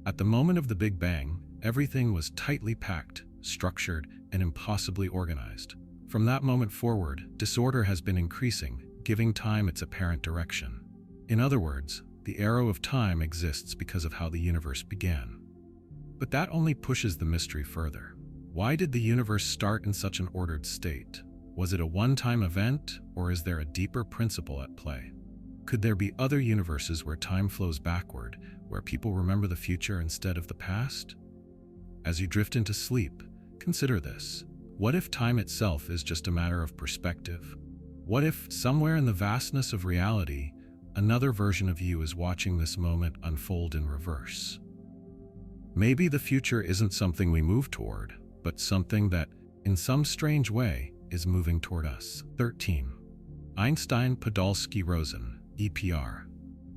At the moment of the Big Bang, everything was tightly packed, structured, and impossibly organized. From that moment forward, disorder has been increasing, giving time its apparent direction. In other words, the arrow of time exists because of how the universe began. But that only pushes the mystery further. Why did the universe start in such an ordered state? Was it a one-time event, or is there a deeper principle at play? Could there be other universes where time flows backward, where people remember the future instead of the past? As you drift into sleep, consider this. What if time itself is just a matter of perspective? What if, somewhere in the vastness of reality, another version of you is watching this moment unfold in reverse? Maybe the future isn't something we move toward, but something that, in some strange way, is moving toward us. 13. Einstein-Podolsky-Rosen, EPR.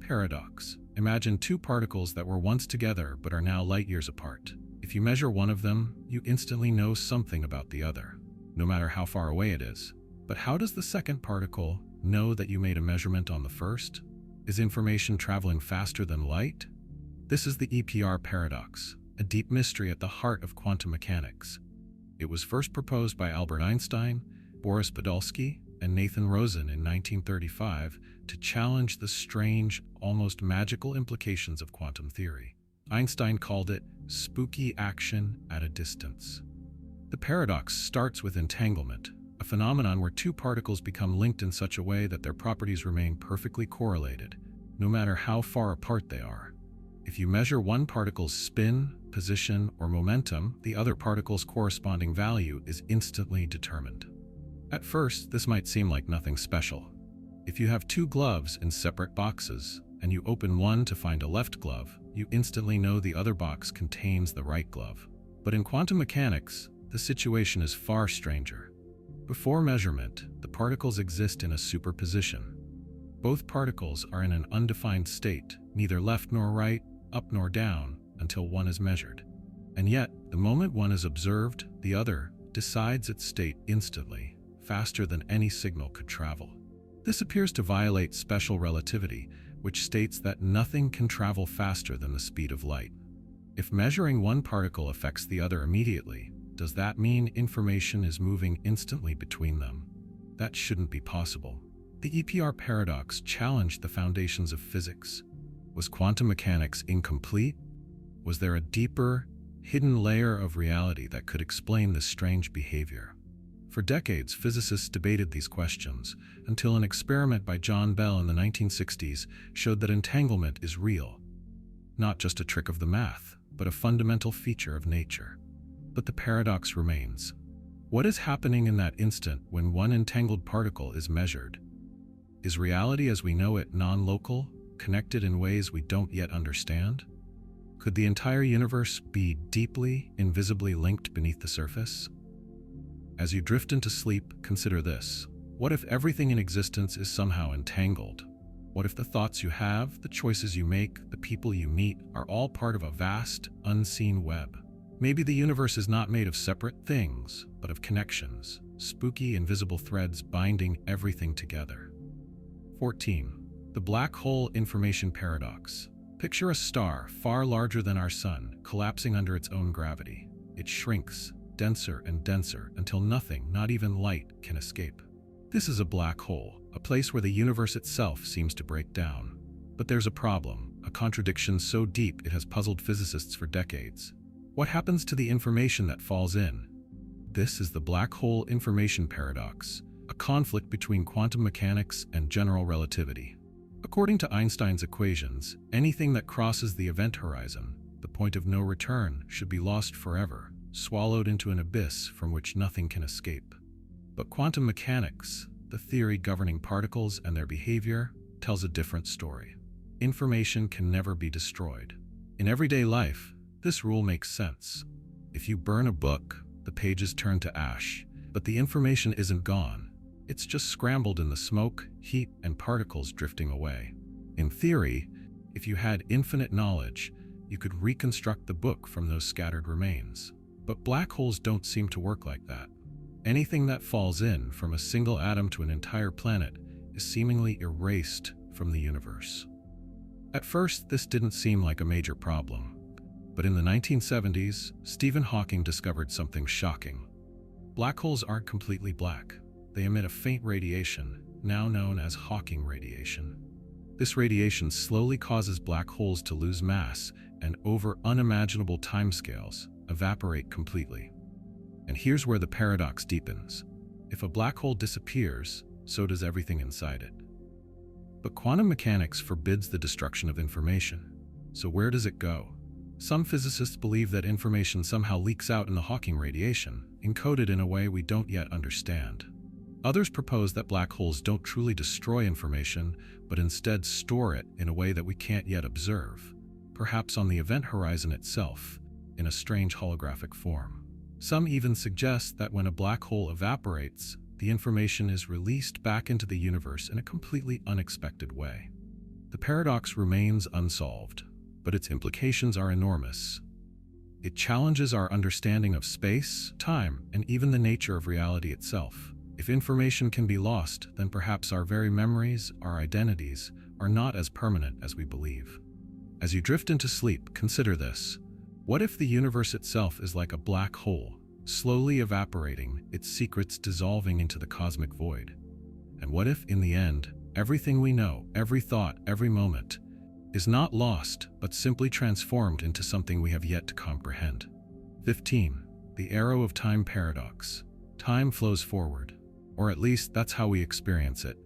Paradox. Imagine two particles that were once together but are now light years apart. If you measure one of them, you instantly know something about the other, no matter how far away it is. But how does the second particle know that you made a measurement on the first? Is information traveling faster than light? This is the EPR paradox, a deep mystery at the heart of quantum mechanics. It was first proposed by Albert Einstein, Boris Podolsky, and Nathan Rosen in 1935 to challenge the strange, almost magical implications of quantum theory. Einstein called it spooky action at a distance. The paradox starts with entanglement, a phenomenon where two particles become linked in such a way that their properties remain perfectly correlated, no matter how far apart they are. If you measure one particle's spin, position, or momentum, the other particle's corresponding value is instantly determined. At first, this might seem like nothing special. If you have two gloves in separate boxes, and you open one to find a left glove, you instantly know the other box contains the right glove. But in quantum mechanics, the situation is far stranger. Before measurement, the particles exist in a superposition. Both particles are in an undefined state, neither left nor right, up nor down, until one is measured. And yet, the moment one is observed, the other decides its state instantly, faster than any signal could travel. This appears to violate special relativity, which states that nothing can travel faster than the speed of light. If measuring one particle affects the other immediately, does that mean information is moving instantly between them? That shouldn't be possible. The EPR paradox challenged the foundations of physics. Was quantum mechanics incomplete? Was there a deeper, hidden layer of reality that could explain this strange behavior? For decades, physicists debated these questions, until an experiment by John Bell in the 1960s showed that entanglement is real. Not just a trick of the math, but a fundamental feature of nature. But the paradox remains. What is happening in that instant when one entangled particle is measured? Is reality as we know it non-local, connected in ways we don't yet understand? Could the entire universe be deeply, invisibly linked beneath the surface? As you drift into sleep, consider this. What if everything in existence is somehow entangled? What if the thoughts you have, the choices you make, the people you meet are all part of a vast, unseen web? Maybe the universe is not made of separate things, but of connections, spooky, invisible threads binding everything together. 14. The black hole information paradox. Picture a star far larger than our sun, collapsing under its own gravity. It shrinks, denser and denser, until nothing, not even light, can escape. This is a black hole, a place where the universe itself seems to break down. But there's a problem, a contradiction so deep it has puzzled physicists for decades. What happens to the information that falls in? This is the black hole information paradox, a conflict between quantum mechanics and general relativity. According to Einstein's equations, anything that crosses the event horizon, the point of no return, should be lost forever, swallowed into an abyss from which nothing can escape. But quantum mechanics, the theory governing particles and their behavior, tells a different story. Information can never be destroyed. In everyday life, this rule makes sense. If you burn a book, the pages turn to ash, but the information isn't gone. It's just scrambled in the smoke, heat, and particles drifting away. In theory, if you had infinite knowledge, you could reconstruct the book from those scattered remains. But black holes don't seem to work like that. Anything that falls in, from a single atom to an entire planet, is seemingly erased from the universe. At first, this didn't seem like a major problem. But in the 1970s, Stephen Hawking discovered something shocking. Black holes aren't completely black. They emit a faint radiation, now known as Hawking radiation. This radiation slowly causes black holes to lose mass and, over unimaginable timescales, evaporate completely. And here's where the paradox deepens. If a black hole disappears, so does everything inside it. But quantum mechanics forbids the destruction of information. So where does it go? Some physicists believe that information somehow leaks out in the Hawking radiation, encoded in a way we don't yet understand. Others propose that black holes don't truly destroy information, but instead store it in a way that we can't yet observe, perhaps on the event horizon itself, in a strange holographic form. Some even suggest that when a black hole evaporates, the information is released back into the universe in a completely unexpected way. The paradox remains unsolved, but its implications are enormous. It challenges our understanding of space, time, and even the nature of reality itself. If information can be lost, then perhaps our very memories, our identities, are not as permanent as we believe. As you drift into sleep, consider this. What if the universe itself is like a black hole, slowly evaporating, its secrets dissolving into the cosmic void? And what if, in the end, everything we know, every thought, every moment, is not lost, but simply transformed into something we have yet to comprehend? 15. The arrow of time paradox. Time flows forward, or at least that's how we experience it.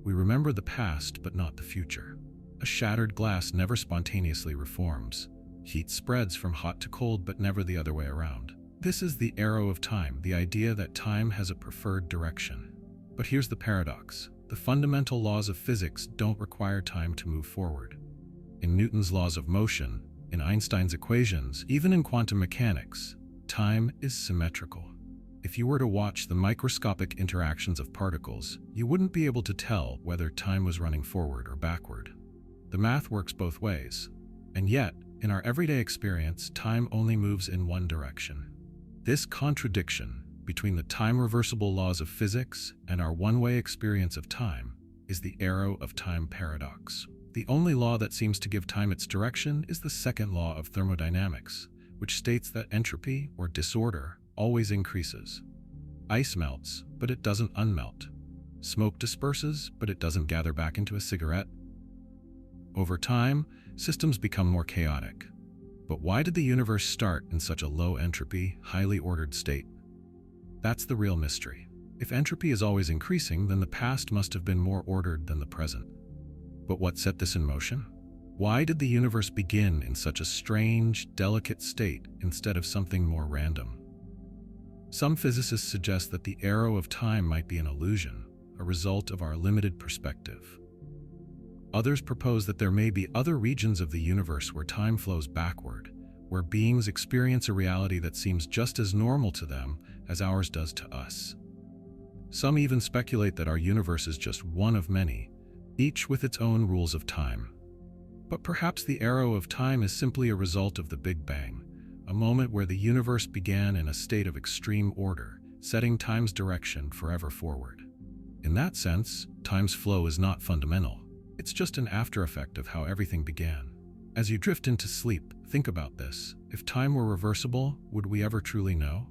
We remember the past, but not the future. A shattered glass never spontaneously reforms. Heat spreads from hot to cold, but never the other way around. This is the arrow of time, the idea that time has a preferred direction. But here's the paradox. The fundamental laws of physics don't require time to move forward. In Newton's laws of motion, in Einstein's equations, even in quantum mechanics, time is symmetrical. If you were to watch the microscopic interactions of particles, you wouldn't be able to tell whether time was running forward or backward. The math works both ways. And yet, in our everyday experience, time only moves in one direction. This contradiction between the time-reversible laws of physics and our one-way experience of time is the arrow of time paradox. The only law that seems to give time its direction is the second law of thermodynamics, which states that entropy, or disorder, always increases. Ice melts, but it doesn't unmelt. Smoke disperses, but it doesn't gather back into a cigarette. Over time, systems become more chaotic. But why did the universe start in such a low entropy, highly ordered state? That's the real mystery. If entropy is always increasing, then the past must have been more ordered than the present. But what set this in motion? Why did the universe begin in such a strange, delicate state instead of something more random? Some physicists suggest that the arrow of time might be an illusion, a result of our limited perspective. Others propose that there may be other regions of the universe where time flows backward, where beings experience a reality that seems just as normal to them as ours does to us. Some even speculate that our universe is just one of many, each with its own rules of time. But perhaps the arrow of time is simply a result of the Big Bang, a moment where the universe began in a state of extreme order, setting time's direction forever forward. In that sense, time's flow is not fundamental. It's just an after-effect of how everything began. As you drift into sleep, think about this. If time were reversible, would we ever truly know?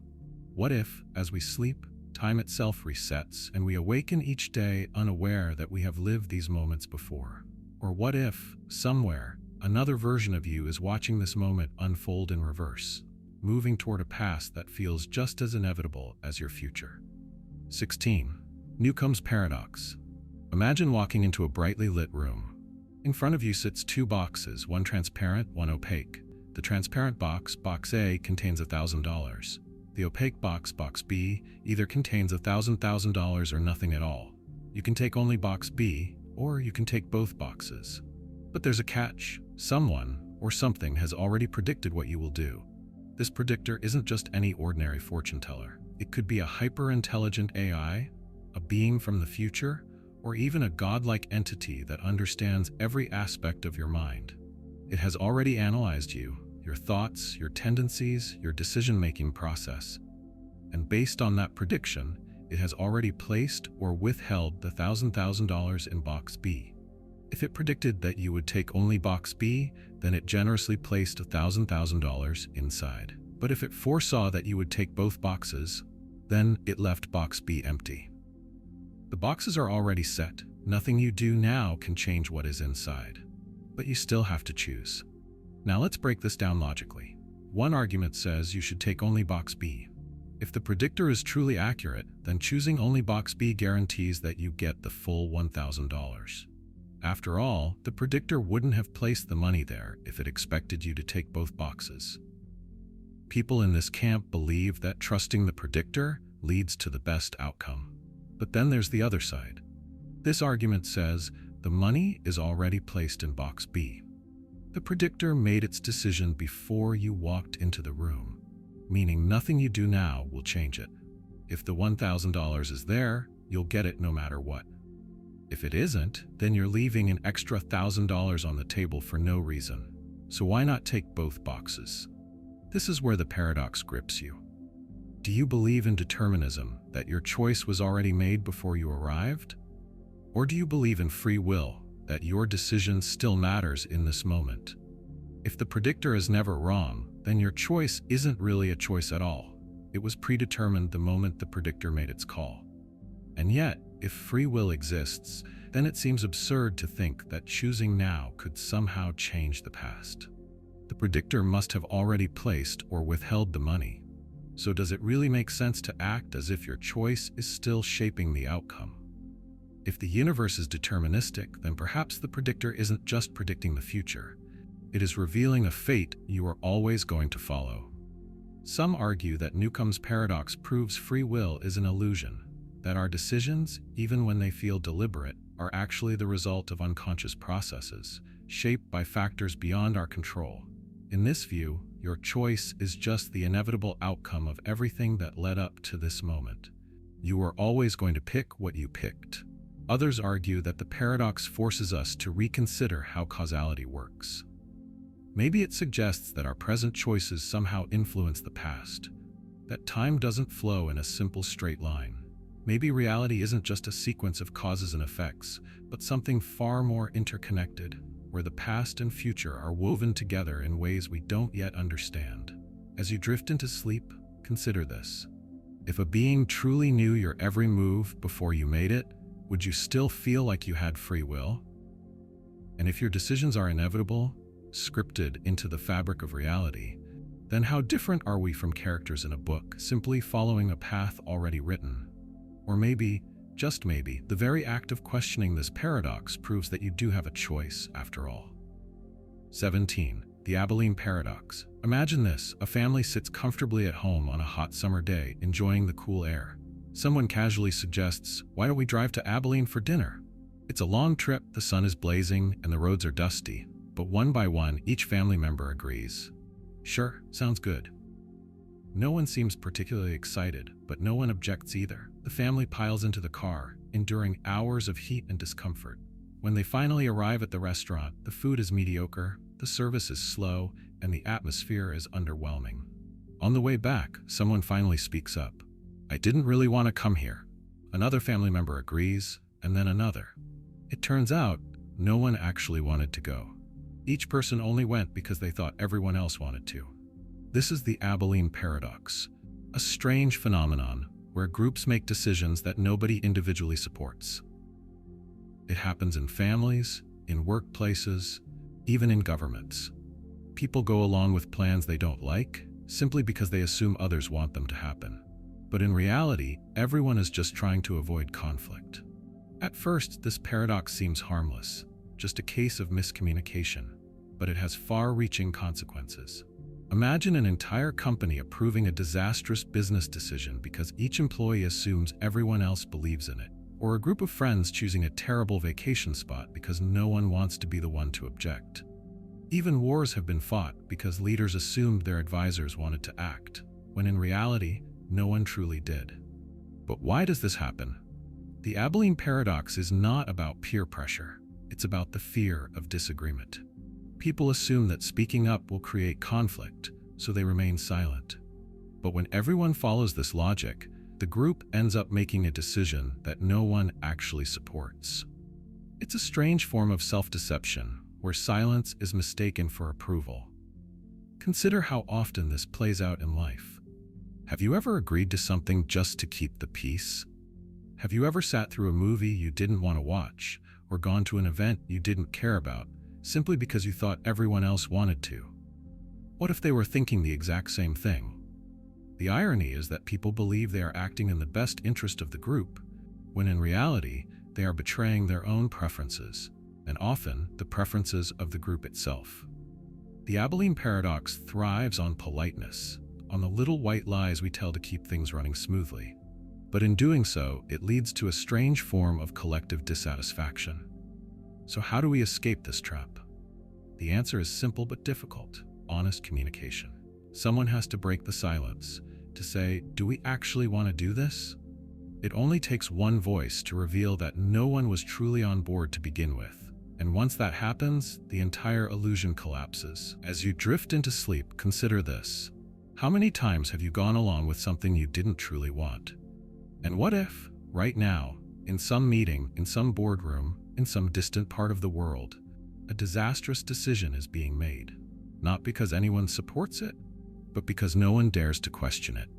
What if, as we sleep, time itself resets and we awaken each day unaware that we have lived these moments before? Or what if, somewhere, another version of you is watching this moment unfold in reverse, moving toward a past that feels just as inevitable as your future? 16. Newcomb's paradox. Imagine walking into a brightly lit room. In front of you sits two boxes, one transparent, one opaque. The transparent box, box A, contains $1,000. The opaque box, box B, either contains $1,000 or nothing at all. You can take only box B, or you can take both boxes. But there's a catch. Someone or something has already predicted what you will do. This predictor isn't just any ordinary fortune teller. It could be a hyper-intelligent AI, a being from the future, or even a godlike entity that understands every aspect of your mind. It has already analyzed you, your thoughts, your tendencies, your decision-making process. And based on that prediction, it has already placed or withheld the $1,000 in box B. If it predicted that you would take only box B, then it generously placed $1,000 inside. But if it foresaw that you would take both boxes, then it left box B empty. The boxes are already set. Nothing you do now can change what is inside. But you still have to choose. Now let's break this down logically. One argument says you should take only box B. If the predictor is truly accurate, then choosing only box B guarantees that you get the full $1,000. After all, the predictor wouldn't have placed the money there if it expected you to take both boxes. People in this camp believe that trusting the predictor leads to the best outcome. But then there's the other side. This argument says the money is already placed in box B. The predictor made its decision before you walked into the room, meaning nothing you do now will change it. If the $1,000 is there, you'll get it no matter what. If it isn't, then you're leaving an extra $1,000 on the table for no reason. So why not take both boxes? This is where the paradox grips you. Do you believe in determinism, that your choice was already made before you arrived? Or do you believe in free will, that your decision still matters in this moment? If the predictor is never wrong, then your choice isn't really a choice at all. It was predetermined the moment the predictor made its call. And yet, if free will exists, then it seems absurd to think that choosing now could somehow change the past. The predictor must have already placed or withheld the money. So does it really make sense to act as if your choice is still shaping the outcome? If the universe is deterministic, then perhaps the predictor isn't just predicting the future. It is revealing a fate you are always going to follow. Some argue that Newcomb's paradox proves free will is an illusion, that our decisions, even when they feel deliberate, are actually the result of unconscious processes, shaped by factors beyond our control. In this view, your choice is just the inevitable outcome of everything that led up to this moment. You are always going to pick what you picked. Others argue that the paradox forces us to reconsider how causality works. Maybe it suggests that our present choices somehow influence the past, that time doesn't flow in a simple straight line. Maybe reality isn't just a sequence of causes and effects, but something far more interconnected, where the past and future are woven together in ways we don't yet understand. As you drift into sleep, consider this. If a being truly knew your every move before you made it, would you still feel like you had free will? And if your decisions are inevitable, scripted into the fabric of reality, then how different are we from characters in a book, simply following a path already written? Or maybe, just maybe, the very act of questioning this paradox proves that you do have a choice after all. 17. The Abilene Paradox. Imagine this: a family sits comfortably at home on a hot summer day, enjoying the cool air. Someone casually suggests, "Why don't we drive to Abilene for dinner?" It's a long trip, the sun is blazing, and the roads are dusty, but one by one, each family member agrees. Sure, sounds good. No one seems particularly excited, but no one objects either. The family piles into the car, enduring hours of heat and discomfort. When they finally arrive at the restaurant, the food is mediocre, the service is slow, and the atmosphere is underwhelming. On the way back, someone finally speaks up. "I didn't really want to come here." Another family member agrees, and then another. It turns out, no one actually wanted to go. Each person only went because they thought everyone else wanted to. This is the Abilene Paradox, a strange phenomenon where groups make decisions that nobody individually supports. It happens in families, in workplaces, even in governments. People go along with plans they don't like, simply because they assume others want them to happen. But in reality, everyone is just trying to avoid conflict. At first, this paradox seems harmless, just a case of miscommunication, but it has far-reaching consequences. Imagine an entire company approving a disastrous business decision because each employee assumes everyone else believes in it, or a group of friends choosing a terrible vacation spot because no one wants to be the one to object. Even wars have been fought because leaders assumed their advisors wanted to act, when in reality, no one truly did. But why does this happen? The Abilene Paradox is not about peer pressure. It's about the fear of disagreement. People assume that speaking up will create conflict, so they remain silent. But when everyone follows this logic, the group ends up making a decision that no one actually supports. It's a strange form of self-deception, where silence is mistaken for approval. Consider how often this plays out in life. Have you ever agreed to something just to keep the peace? Have you ever sat through a movie you didn't want to watch, or gone to an event you didn't care about, simply because you thought everyone else wanted to? What if they were thinking the exact same thing? The irony is that people believe they are acting in the best interest of the group, when in reality, they are betraying their own preferences, and often the preferences of the group itself. The Abilene Paradox thrives on politeness, on the little white lies we tell to keep things running smoothly. But in doing so, it leads to a strange form of collective dissatisfaction. So how do we escape this trap? The answer is simple but difficult: honest communication. Someone has to break the silence, to say, do we actually want to do this? It only takes one voice to reveal that no one was truly on board to begin with. And once that happens, the entire illusion collapses. As you drift into sleep, consider this. How many times have you gone along with something you didn't truly want? And what if, right now, in some meeting, in some boardroom, in some distant part of the world, a disastrous decision is being made? Not because anyone supports it, but because no one dares to question it.